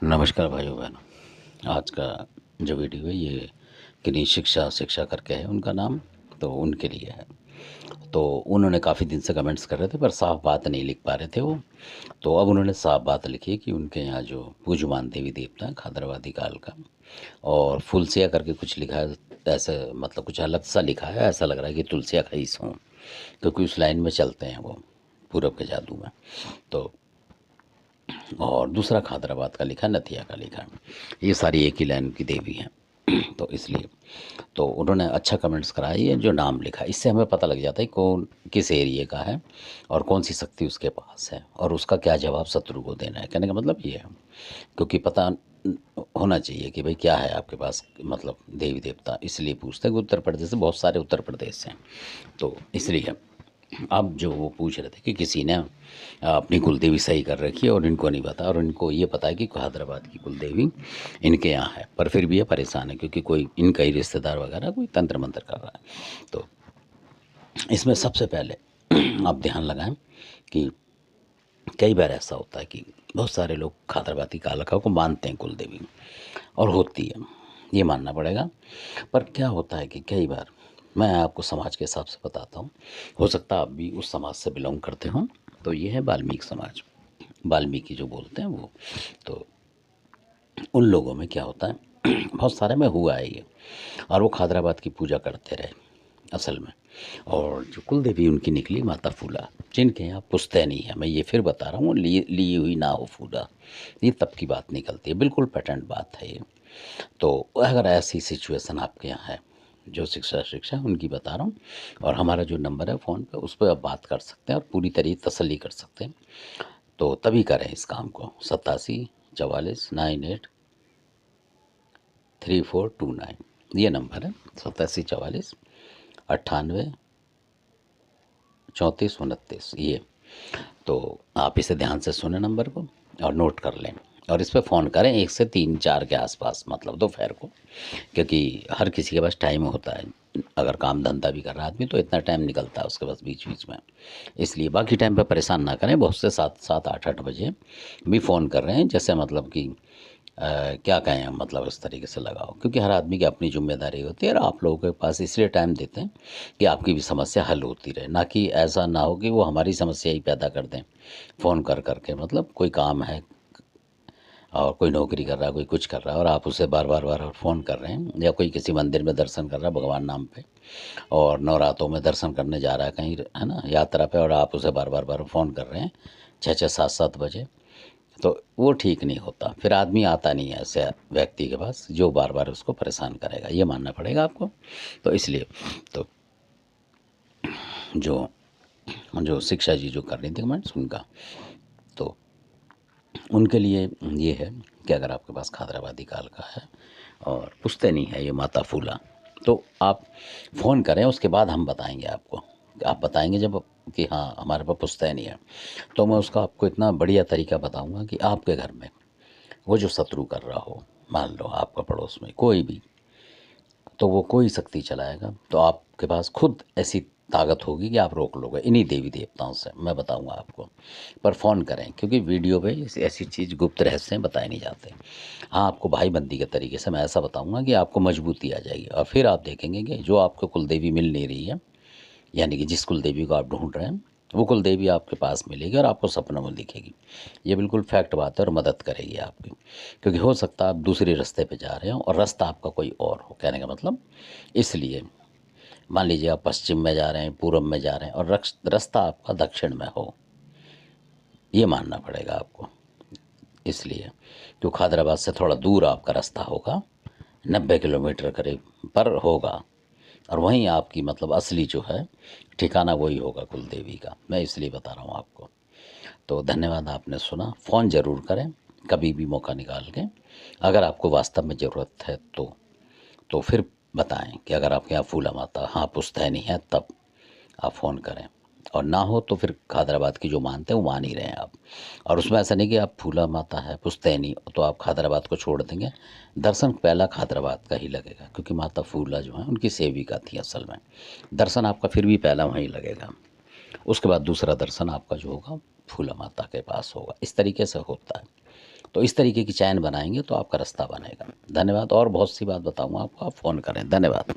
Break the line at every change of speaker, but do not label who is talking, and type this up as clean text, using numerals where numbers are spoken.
नमस्कार भाइयों बहनों। आज का जो वीडियो है ये किन्हीं शिक्षा करके है उनका नाम, तो उनके लिए है। तो उन्होंने काफ़ी दिन से कमेंट्स कर रहे थे पर साफ बात नहीं लिख पा रहे थे वो। तो अब उन्होंने साफ बात लिखी है कि उनके यहाँ जो पूज्यमान देवी देवता है खादराबादी काल का, और फुलसिया करके कुछ लिखा है। ऐसे मतलब कुछ अलग सा लिखा है, ऐसा लग रहा है कि तुलसिया खईस हों, क्योंकि उस लाइन में चलते हैं वो पूरब के जादू में। तो और दूसरा खादराबाद का लिखा, नथिया का लिखा। ये सारी एक ही लाइन की देवी हैं। तो इसलिए तो उन्होंने अच्छा कमेंट्स कराया। ये जो नाम लिखा इससे हमें पता लग जाता है कौन किस एरिए का है और कौन सी शक्ति उसके पास है और उसका क्या जवाब शत्रु को देना है। कहने का मतलब ये है, क्योंकि पता होना चाहिए कि भाई क्या है आपके पास, मतलब देवी देवता। इसलिए पूछते हैं कि उत्तर प्रदेश से बहुत सारे उत्तर प्रदेश हैं, तो इसलिए अब जो वो पूछ रहे थे कि किसी ने अपनी कुलदेवी सही कर रखी है और इनको नहीं पता, और इनको ये पता है कि हैदराबाद की कुलदेवी इनके यहाँ है, पर फिर भी ये परेशान है क्योंकि कोई इनका ही रिश्तेदार वगैरह कोई तंत्र मंत्र कर रहा है। तो इसमें सबसे पहले आप ध्यान लगाएं कि कई बार ऐसा होता है कि बहुत सारे लोग हैदराबादी कालका को मानते हैं कुलदेवी, और होती है, ये मानना पड़ेगा। पर क्या होता है कि कई बार, मैं आपको समाज के हिसाब से बताता हूँ, हो सकता है आप भी उस समाज से बिलोंग करते हो। तो ये है वाल्मीकि समाज, वाल्मीकि जो बोलते हैं वो। तो उन लोगों में क्या होता है बहुत सारे में हुआ है ये, और वो खादराबाद की पूजा करते रहे असल में। और जो कुल देवी उनकी निकली माता फूला, जिनके यहाँ पुश्तैनी है। मैं ये फिर बता रहा हूँ, ली हुई ना हो फूला, ये तब की बात निकलती है, बिल्कुल पेटेंट बात है ये। तो अगर ऐसी सिचुएशन आपके यहाँ है, जो शिक्षा उनकी बता रहा हूँ, और हमारा जो नंबर है फ़ोन पे उस पर आप बात कर सकते हैं और पूरी तरह तसल्ली कर सकते हैं। तो तभी करें इस काम को। 87 44 9429 ये नंबर है, 87 44 98 34 29 ये। तो आप इसे ध्यान से सुने नंबर को और नोट कर लें, और इस पर फ़ोन करें 1 से 3 4 के आसपास, मतलब दोपहर को, क्योंकि हर किसी के पास टाइम होता है। अगर काम धंधा भी कर रहा आदमी तो इतना टाइम निकलता है उसके पास बीच बीच में। इसलिए बाकी टाइम पे परेशान ना करें। बहुत से 7 7 8 8 बजे भी फ़ोन कर रहे हैं, जैसे मतलब कि क्या कहें, मतलब इस तरीके से लगाओ, क्योंकि हर आदमी की अपनी जिम्मेदारी होती है। और आप लोगों के पास इसलिए टाइम देते हैं कि आपकी भी समस्या हल होती रहे, ना कि ऐसा ना हो कि वो हमारी समस्या ही पैदा कर दें फ़ोन कर करके। मतलब कोई काम है और कोई नौकरी कर रहा है, कोई कुछ कर रहा है, और आप उसे बार बार बार फ़ोन कर रहे हैं, या कोई किसी मंदिर में दर्शन कर रहा है भगवान नाम पे, और नवरात्रों में दर्शन करने जा रहा है कहीं, है ना, यात्रा पे, और आप उसे बार बार बार फ़ोन कर रहे हैं 6 6 7 7 बजे। तो वो ठीक नहीं होता, फिर आदमी आता नहीं है ऐसे व्यक्ति के पास जो बार बार उसको परेशान करेगा, ये मानना पड़ेगा आपको। तो इसलिए तो जो जो शिक्षा जी जो कर रही थी कमेंट्स उनका, तो उनके लिए ये है कि अगर आपके पास खादराबादी काल का है और पुश्तैनी है ये माता फूला, तो आप फ़ोन करें, उसके बाद हम बताएंगे आपको। आप बताएंगे जब कि हाँ हमारे पास पुश्तैनी है, तो मैं उसका आपको इतना बढ़िया तरीका बताऊंगा कि आपके घर में वो जो शत्रु कर रहा हो, मान लो आपका पड़ोस में कोई भी, तो वो कोई शक्ति चलाएगा तो आपके पास खुद ऐसी ताकत होगी कि आप रोक लोगे इन्हीं देवी देवताओं से। मैं बताऊंगा आपको, पर फ़ोन करें, क्योंकि वीडियो पे ऐसी चीज़ गुप्त रहस्य बताए नहीं जाते। हाँ, आपको भाई बंदी के तरीके से मैं ऐसा बताऊंगा कि आपको मजबूती आ जाएगी, और फिर आप देखेंगे कि जो आपको कुलदेवी मिल नहीं रही है, यानी कि जिस कुलदेवी को आप ढूंढ रहे हैं वो कुलदेवी आपके पास मिलेगी और आपको सपनों में दिखेगी। ये बिल्कुल फैक्ट बात है और मदद करेगी आपकी, क्योंकि हो सकता है आप दूसरे रास्ते पे जा रहे हो और रास्ता आपका कोई और हो। कहने का मतलब, इसलिए मान लीजिए आप पश्चिम में जा रहे हैं, पूर्व में जा रहे हैं, और रास्ता आपका दक्षिण में हो, ये मानना पड़ेगा आपको। इसलिए क्योंकि हैदराबाद से थोड़ा दूर आपका रास्ता होगा, 90 किलोमीटर करीब पर होगा, और वहीं आपकी मतलब असली जो है ठिकाना वही होगा कुलदेवी का। मैं इसलिए बता रहा हूँ आपको। तो धन्यवाद, आपने सुना। फ़ोन ज़रूर करें कभी भी मौका निकाल के, अगर आपको वास्तव में ज़रूरत है तो फिर बताएं कि अगर आपके यहाँ फूला माता हाँ पुश्तैनी है तब आप फ़ोन करें, और ना हो तो फिर हैदराबाद की जो मानते हैं वो मान ही रहे हैं आप। और उसमें ऐसा नहीं कि आप फूला माता है पुश्तैनी तो आप हैदराबाद को छोड़ देंगे। दर्शन पहला हैदराबाद का ही लगेगा, क्योंकि माता फूला जो है उनकी सेविका थी असल में। दर्शन आपका फिर भी पहला वहीं लगेगा, उसके बाद दूसरा दर्शन आपका जो होगा फूला माता के पास होगा। इस तरीके से होता है। तो इस तरीके की चैन बनाएँगे तो आपका रास्ता बनेगा। धन्यवाद और बहुत सी बात बताऊँगा आपको, आप फ़ोन करें। धन्यवाद।